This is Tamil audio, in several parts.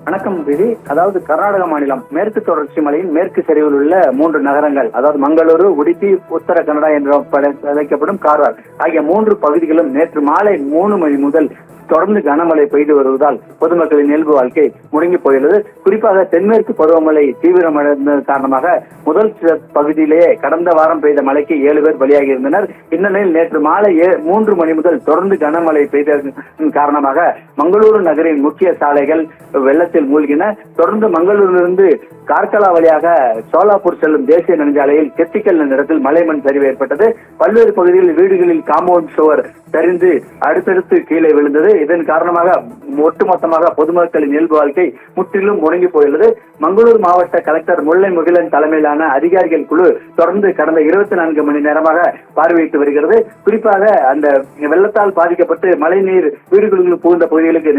வணக்கம் விதி. அதாவது கர்நாடக மாநிலம் மேற்கு தொடர்ச்சி மலையின் மேற்கு சரிவில் உள்ள 3 நகரங்கள், அதாவது மங்களூரு, உடுப்பி, உத்தர கன்னடா என்று அழைக்கப்படும் கார்வார் ஆகிய 3 பகுதிகளும் நேற்று மாலை 3 மணி முதல் தொடர்ந்து கனமழை பெய்து வருவதால் பொதுமக்களின் இயல்பு வாழ்க்கை முடங்கி போயுள்ளது. குறிப்பாக தென்மேற்கு பருவமழை தீவிரமடைந்தது காரணமாக முதல் பகுதியிலேயே கடந்த வாரம் பெய்த மழைக்கு 7 பேர் பலியாகி இருந்தனர். இந்நிலையில் நேற்று மாலை 3 மணி முதல் தொடர்ந்து கனமழை பெய்ததன் காரணமாக மங்களூரு நகரின் முக்கிய சாலைகள் வெள்ளத்தில் மூழ்கின. தொடர்ந்து மங்களூரிலிருந்து கார்கலா வழியாக சோலாப்பூர் செல்லும் தேசிய நெடுஞ்சாலையில் கெத்திக்கல் இடத்தில் மலைமண் சரிவு ஏற்பட்டது. பல்வேறு பகுதிகளில் வீடுகளில் காம்பவுண்ட் சுவர் சரிந்து அடுத்தடுத்து கீழே விழுந்தது. இதன் காரணமாக ஒட்டுமொத்தமாக பொதுமக்களின் இயல்பு வாழ்க்கை முற்றிலும் முடங்கி போயுள்ளது. மங்களூர் மாவட்ட கலெக்டர் முல்லை முகிலன் தலைமையிலான அதிகாரிகள் குழு தொடர்ந்து கடந்த 24 மணி நேரமாக பார்வையிட்டு வருகிறது. குறிப்பாக அந்த வெள்ளத்தால் பாதிக்கப்பட்டு மழைநீர் வீடுகளுக்கு புகுந்த பகுதிகளுக்கு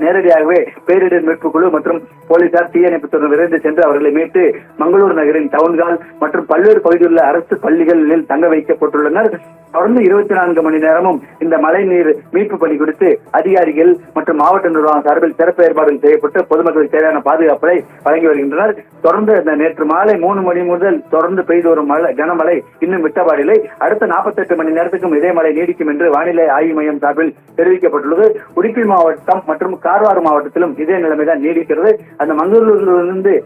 நேரடியாகவே பேரிடர் மீட்பு குழு மற்றும் போலீசார், தீயணைப்புத்துறை விரைந்து சென்று அவர்களை மீட்டு மங்களூர் நகரின் டவுன்ஹால் மற்றும் பல்வேறு பகுதியில் உள்ள அரசு பள்ளிகளில் தங்க வைக்கப்பட்டுள்ளனர். தொடர்ந்து 24 மணி நேரமும் இந்த மழைநீர் மீட்பு பணி குறித்து அதிகாரிகள் மற்றும் மாவட்ட நிர்வாகம் சார்பில் சிறப்பு ஏற்பாடுகள் செய்யப்பட்டு பொதுமக்களுக்கு தேவையான பாதுகாப்பை வழங்கி வருகின்றனர். தொடர்ந்து நேற்று மாலை 3 மணி முதல் தொடர்ந்து பெய்து வரும் கனமழை இன்னும் விட்டபாடில்லை. அடுத்த 48 மணி நேரத்துக்கும் இதே மழை நீடிக்கும் என்று வானிலை ஆய்வு மையம் சார்பில் தெரிவிக்கப்பட்டுள்ளது. உடுப்பி மாவட்டம் மற்றும் கார்வார் மாவட்டத்திலும் இதே நிலைமைதான் நீடிக்கிறது. அந்த மங்களூரிலிருந்து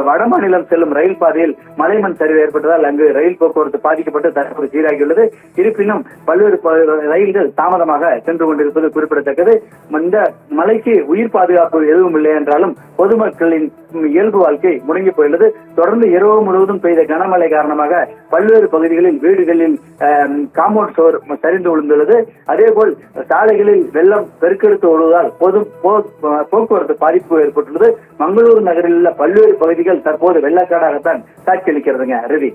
வட மாநிலம் செல்லும் ரயில் பாதையில் மலைமண் சரிவு ஏற்பட்டதால் அங்கு ரயில் போக்குவரத்து பாதிக்கப்பட்டு தற்போது சீராகியுள்ளது. இருப்பினும் பல்வேறு ரயில்கள் தாமதமாக சென்று கொண்டிருப்பது குறிப்பிடத்தக்கது. இந்த மலைக்கு உயிர் பாதுகாப்பு எதுவும் இல்லை என்றாலும் பொதுமக்களின் இயல்பு வாழ்க்கை முடங்கி போயுள்ளது. தொடர்ந்து இரவு முழுவதும் பெய்த கனமழை காரணமாக பல்வேறு பகுதிகளில் வீடுகளில் காம்பவுண்ட் சுவர் சரிந்து விழுந்துள்ளது. அதேபோல் சாலைகளில் வெள்ளம் பெருக்கெடுத்து ஓடுவதால் போக்குவரத்து பாதிப்பு ஏற்பட்டுள்ளது. மங்களூரு நகரில் உள்ள பல்வேறு பகுதிகள் தற்போது வெள்ளக்காடாகத்தான் காட்சியளிக்கிறதுங்க. ரவி.